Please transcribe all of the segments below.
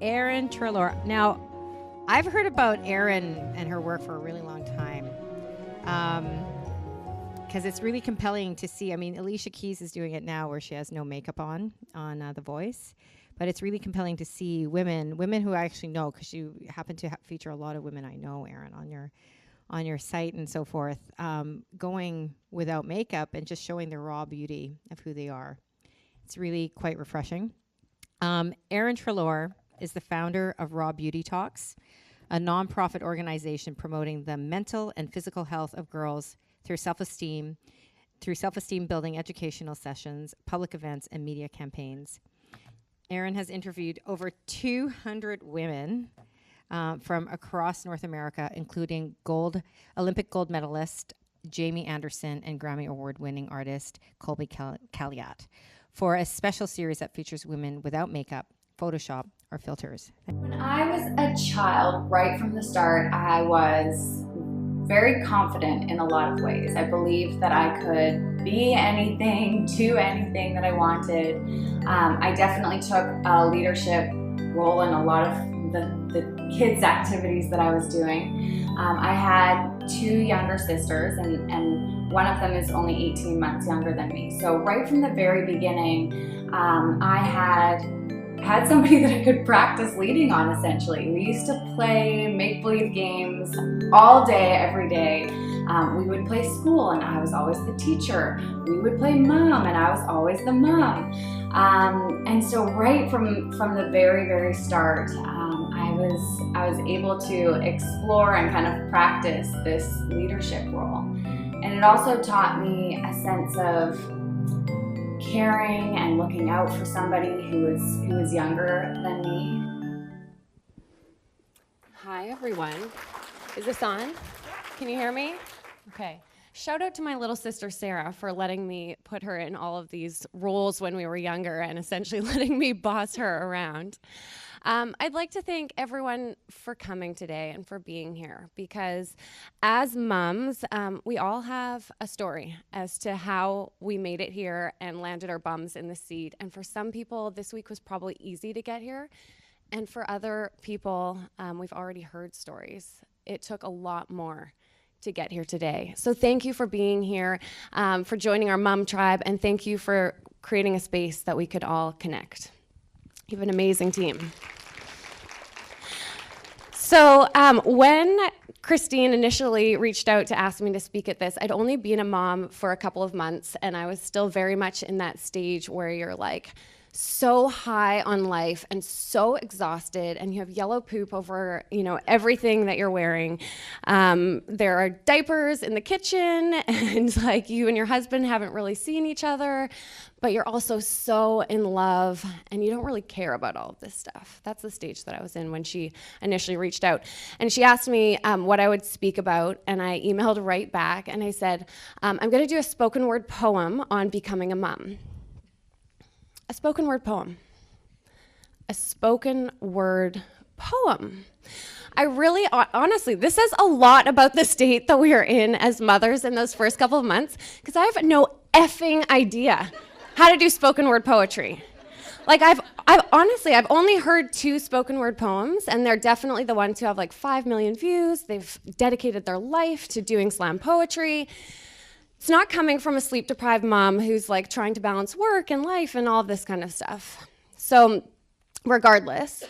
Erin Treloar. Now, I've heard about Erin and her work for a really long time, because it's really compelling to see. I mean, Alicia Keys is doing it now where she has no makeup on The Voice, but it's really compelling to see women who I actually know, because you happen to feature a lot of women I know, Erin, on your site and so forth, going without makeup and just showing the raw beauty of who they are. It's really quite refreshing. Erin Treloar is the founder of Raw Beauty Talks, a nonprofit organization promoting the mental and physical health of girls through self-esteem building educational sessions, public events, and media campaigns. Erin has interviewed over 200 women from across North America, including Olympic gold medalist Jamie Anderson and Grammy Award-winning artist Colby Calliot, for a special series that features women without makeup, Photoshop, or filters. When I was a child, right from the start, I was very confident in a lot of ways. I believed that I could be anything, do anything that I wanted. I definitely took a leadership role in a lot of the kids' activities that I was doing. I had two younger sisters, and one of them is only 18 months younger than me. So right from the very beginning, I had somebody that I could practice leading on, essentially. We used to play make-believe games all day, every day. We would play school, and I was always the teacher. We would play mom, and I was always the mom. And so right from the very, very start, I was able to explore and kind of practice this leadership role. And it also taught me a sense of caring and looking out for somebody who was younger than me. Hi everyone. Is this on? Can you hear me? Okay. Shout out to my little sister Sarah for letting me put her in all of these roles when we were younger and essentially letting me boss her around. I'd like to thank everyone for coming today and for being here, because as mums, we all have a story as to how we made it here and landed our bums in the seat. And for some people, this week was probably easy to get here. And for other people, we've already heard stories. It took a lot more to get here today. So thank you for being here, for joining our mom tribe, and thank you for creating a space that we could all connect. You have an amazing team. So when Christine initially reached out to ask me to speak at this, I'd only been a mom for a couple of months, and I was still very much in that stage where you're like so high on life and so exhausted, and you have yellow poop over, everything that you're wearing. There are diapers in the kitchen, and like you and your husband haven't really seen each other, but you're also so in love, and you don't really care about all of this stuff. That's the stage that I was in when she initially reached out. And she asked me what I would speak about, and I emailed right back, and I said, I'm gonna do a spoken word poem on becoming a mom. A spoken word poem. A spoken word poem. I really, honestly, this says a lot about the state that we are in as mothers in those first couple of months, because I have no effing idea how to do spoken word poetry. Like I've honestly only heard 2 spoken word poems, and they're definitely the ones who have like 5 million views. They've dedicated their life to doing slam poetry. It's not coming from a sleep-deprived mom who's like trying to balance work and life and all this kind of stuff. So regardless,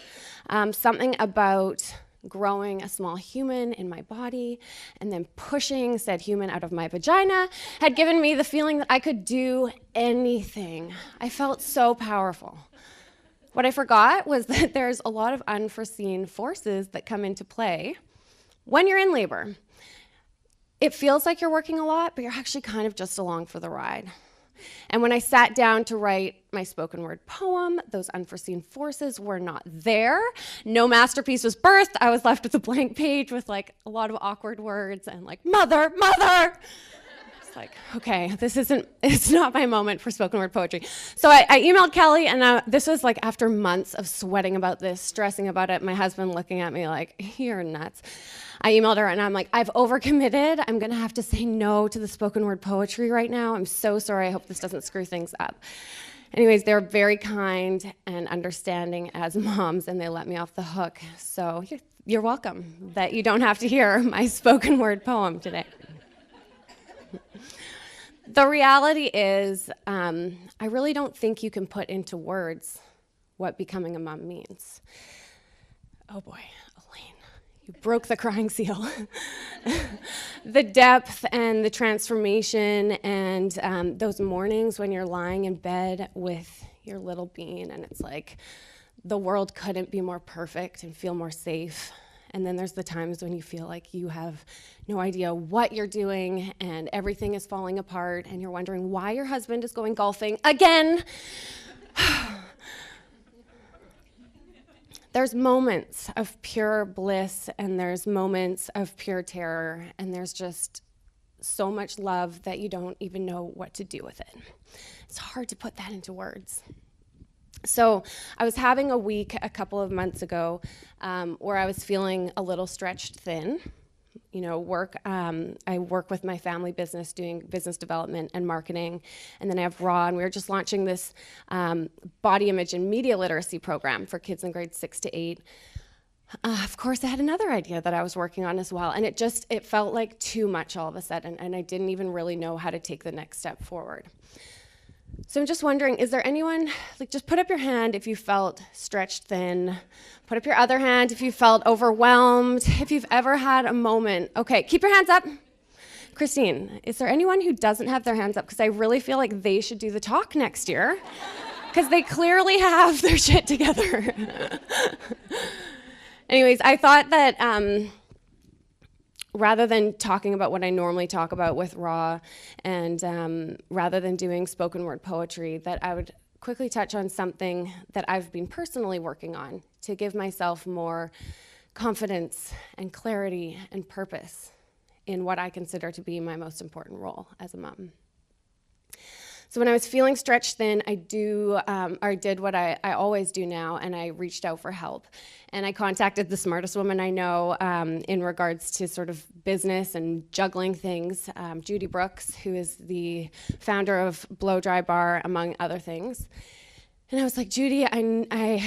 something about growing a small human in my body and then pushing said human out of my vagina had given me the feeling that I could do anything. I felt so powerful. What I forgot was that there's a lot of unforeseen forces that come into play when you're in labor. It feels like you're working a lot, but you're actually kind of just along for the ride. And when I sat down to write my spoken word poem, those unforeseen forces were not there. No masterpiece was birthed. I was left with a blank page with like a lot of awkward words and like, mother. It's like, okay, it's not my moment for spoken word poetry. So I emailed Kelly, and this was like after months of sweating about this, stressing about it, my husband looking at me like, you're nuts. I emailed her, and I'm like, I've overcommitted. I'm gonna have to say no to the spoken word poetry right now. I'm so sorry. I hope this doesn't screw things up. Anyways, they're very kind and understanding as moms, and they let me off the hook. So you're welcome that you don't have to hear my spoken word poem today. The reality is, I really don't think you can put into words what becoming a mom means. Oh boy, Elaine, you broke the crying seal. The depth and the transformation and those mornings when you're lying in bed with your little bean and it's like the world couldn't be more perfect and feel more safe. And then there's the times when you feel like you have no idea what you're doing and everything is falling apart and you're wondering why your husband is going golfing again. There's moments of pure bliss and there's moments of pure terror and there's just so much love that you don't even know what to do with it. It's hard to put that into words. So I was having a week a couple of months ago where I was feeling a little stretched thin. You know, I work with my family business doing business development and marketing. And then I have Raw, and we were just launching this body image and media literacy program for kids in grades 6 to 8. Of course, I had another idea that I was working on as well. And it felt like too much all of a sudden. And I didn't even really know how to take the next step forward. So I'm just wondering, is there anyone, just put up your hand if you felt stretched thin. Put up your other hand if you felt overwhelmed, if you've ever had a moment. Okay, keep your hands up. Christine, is there anyone who doesn't have their hands up? Because I really feel like they should do the talk next year. Because they clearly have their shit together. Anyways, I thought that rather than talking about what I normally talk about with Raw, and rather than doing spoken word poetry, that I would quickly touch on something that I've been personally working on to give myself more confidence and clarity and purpose in what I consider to be my most important role as a mom. So when I was feeling stretched thin, I did what I always do now, and I reached out for help. And I contacted the smartest woman I know in regards to sort of business and juggling things, Judy Brooks, who is the founder of Blow Dry Bar, among other things. And I was like, Judy,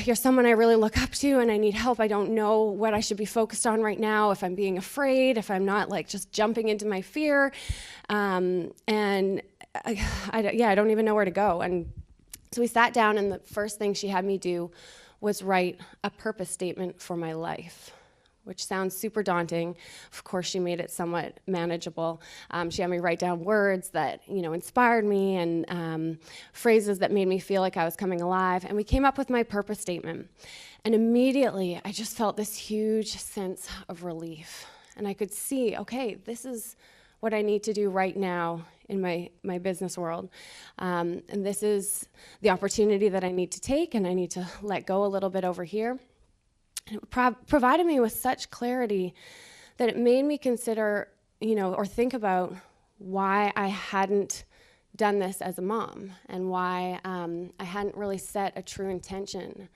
you're someone I really look up to, and I need help. I don't know what I should be focused on right now, if I'm being afraid, if I'm not just jumping into my fear. I don't even know where to go. And so we sat down, and the first thing she had me do was write a purpose statement for my life, which sounds super daunting. Of course, she made it somewhat manageable. She had me write down words that, inspired me and phrases that made me feel like I was coming alive. And we came up with my purpose statement. And immediately, I just felt this huge sense of relief. And I could see, okay, this is what I need to do right now in my business world. And this is the opportunity that I need to take, and I need to let go a little bit over here. And it provided me with such clarity that it made me consider, or think about why I hadn't done this as a mom, and why I hadn't really set a true intention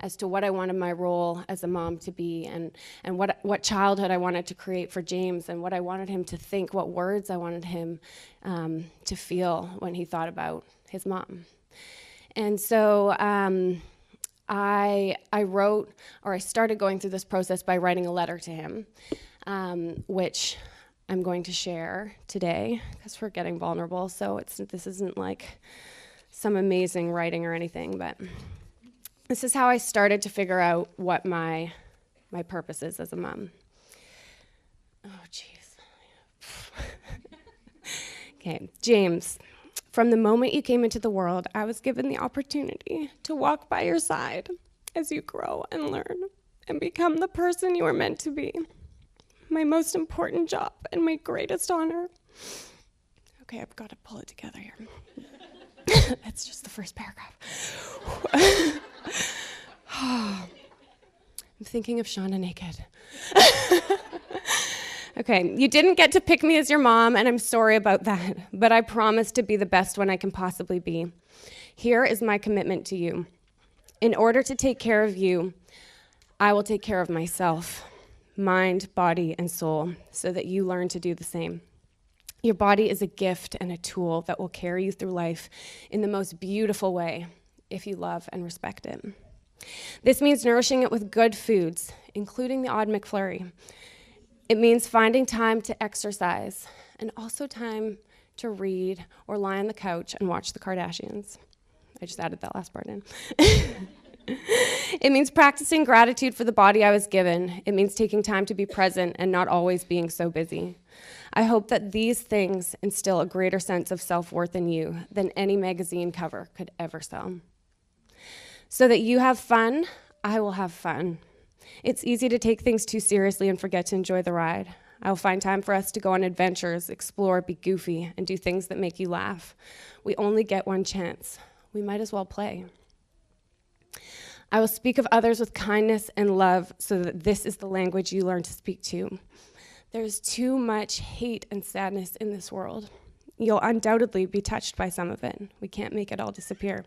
as to what I wanted my role as a mom to be, and what childhood I wanted to create for James, and what I wanted him to think, what words I wanted him to feel when he thought about his mom. And so I started going through this process by writing a letter to him, which I'm going to share today, because we're getting vulnerable, so this isn't like some amazing writing or anything, but this is how I started to figure out what my purpose is as a mom. Oh, jeez. Okay, James, from the moment you came into the world, I was given the opportunity to walk by your side as you grow and learn and become the person you were meant to be. My most important job and my greatest honor. Okay, I've got to pull it together here. That's just the first paragraph. I'm thinking of Shauna naked. Okay, you didn't get to pick me as your mom, and I'm sorry about that, but I promise to be the best one I can possibly be. Here is my commitment to you. In order to take care of you, I will take care of myself, mind, body, and soul, so that you learn to do the same. Your body is a gift and a tool that will carry you through life in the most beautiful way if you love and respect it. This means nourishing it with good foods, including the odd McFlurry. It means finding time to exercise and also time to read or lie on the couch and watch the Kardashians. I just added that last part in. It means practicing gratitude for the body I was given. It means taking time to be present and not always being so busy. I hope that these things instill a greater sense of self-worth in you than any magazine cover could ever sell. So that you have fun, I will have fun. It's easy to take things too seriously and forget to enjoy the ride. I will find time for us to go on adventures, explore, be goofy, and do things that make you laugh. We only get one chance. We might as well play. I will speak of others with kindness and love so that this is the language you learn to speak to. There's too much hate and sadness in this world. You'll undoubtedly be touched by some of it. We can't make it all disappear.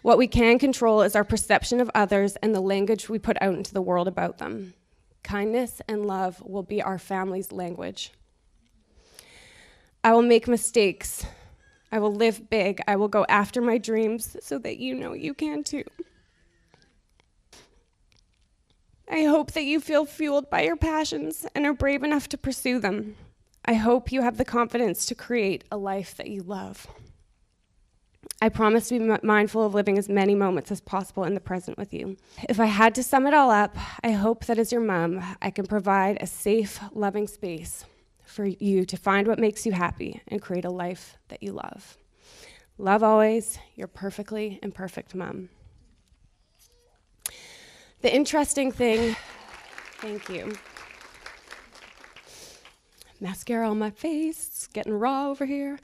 What we can control is our perception of others and the language we put out into the world about them. Kindness and love will be our family's language. I will make mistakes. I will live big. I will go after my dreams so that you know you can too. I hope that you feel fueled by your passions and are brave enough to pursue them. I hope you have the confidence to create a life that you love. I promise to be mindful of living as many moments as possible in the present with you. If I had to sum it all up, I hope that as your mom, I can provide a safe, loving space for you to find what makes you happy and create a life that you love. Love always, your perfectly imperfect mom. The interesting thing, thank you. Mascara on my face, it's getting raw over here.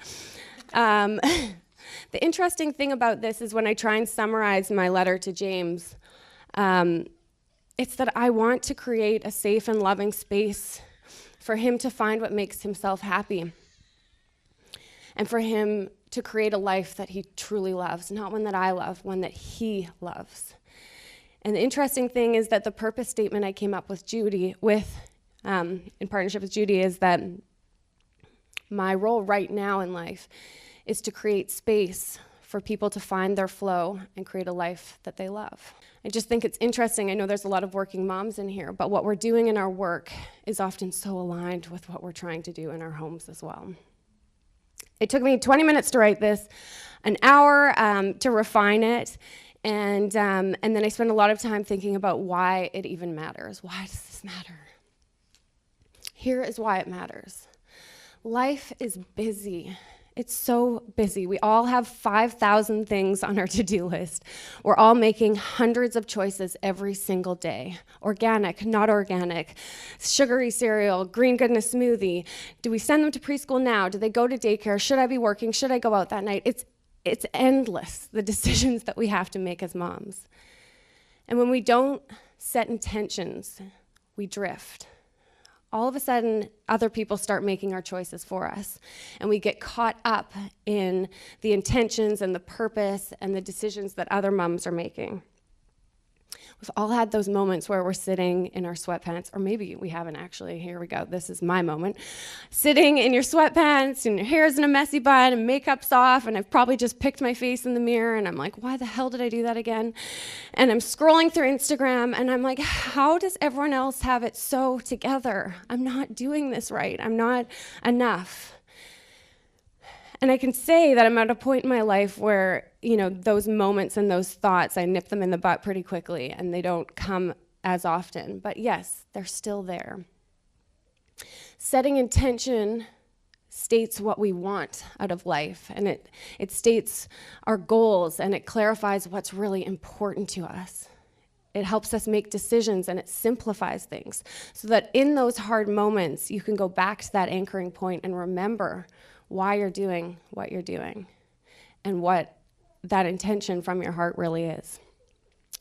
The interesting thing about this is when I try and summarize my letter to James, it's that I want to create a safe and loving space for him to find what makes himself happy and for him to create a life that he truly loves, not one that I love, one that he loves. And the interesting thing is that the purpose statement I came up with in partnership with Judy is that my role right now in life is to create space for people to find their flow and create a life that they love. I just think it's interesting. I know there's a lot of working moms in here, but what we're doing in our work is often so aligned with what we're trying to do in our homes as well. It took me 20 minutes to write this, an hour to refine it, and then I spent a lot of time thinking about why it even matters. Why does this matter? Here is why it matters. Life is busy. It's so busy. We all have 5,000 things on our to-do list. We're all making hundreds of choices every single day. Organic, not organic, sugary cereal, green goodness smoothie. Do we send them to preschool now? Do they go to daycare? Should I be working? Should I go out that night? It's endless, the decisions that we have to make as moms. And when we don't set intentions, we drift. All of a sudden, other people start making our choices for us, and we get caught up in the intentions and the purpose and the decisions that other moms are making. We've all had those moments where we're sitting in our sweatpants, or maybe we haven't actually. Here we go. This is my moment. Sitting in your sweatpants, and your hair's in a messy bun, and makeup's off, and I've probably just picked my face in the mirror, and I'm like, why the hell did I do that again? And I'm scrolling through Instagram, and I'm like, how does everyone else have it so together? I'm not doing this right. I'm not enough. And I can say that I'm at a point in my life where, those moments and those thoughts, I nip them in the butt pretty quickly, and they don't come as often. But yes, they're still there. Setting intention states what we want out of life, and it states our goals, and it clarifies what's really important to us. It helps us make decisions, and it simplifies things so that in those hard moments, you can go back to that anchoring point and remember why you're doing what you're doing and what that intention from your heart really is.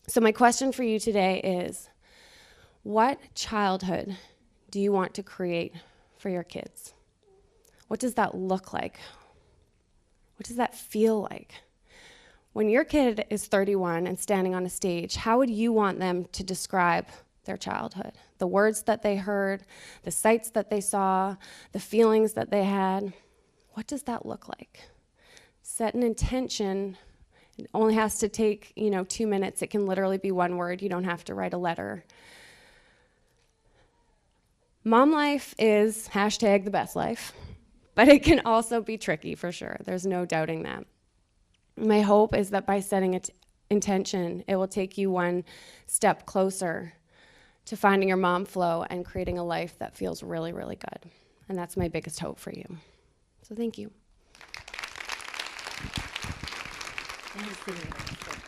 So my question for you today is, what childhood do you want to create for your kids? What does that look like? What does that feel like? When your kid is 31 and standing on a stage, how would you want them to describe their childhood? The words that they heard, the sights that they saw, the feelings that they had. what does that look like? Set an intention. It only has to take, 2 minutes. It can literally be one word. You don't have to write a letter. Mom life is # the best life, but it can also be tricky for sure. There's no doubting that. My hope is that by setting an intention, it will take you one step closer to finding your mom flow and creating a life that feels really, really good. And that's my biggest hope for you. So thank you. I'm just sitting there.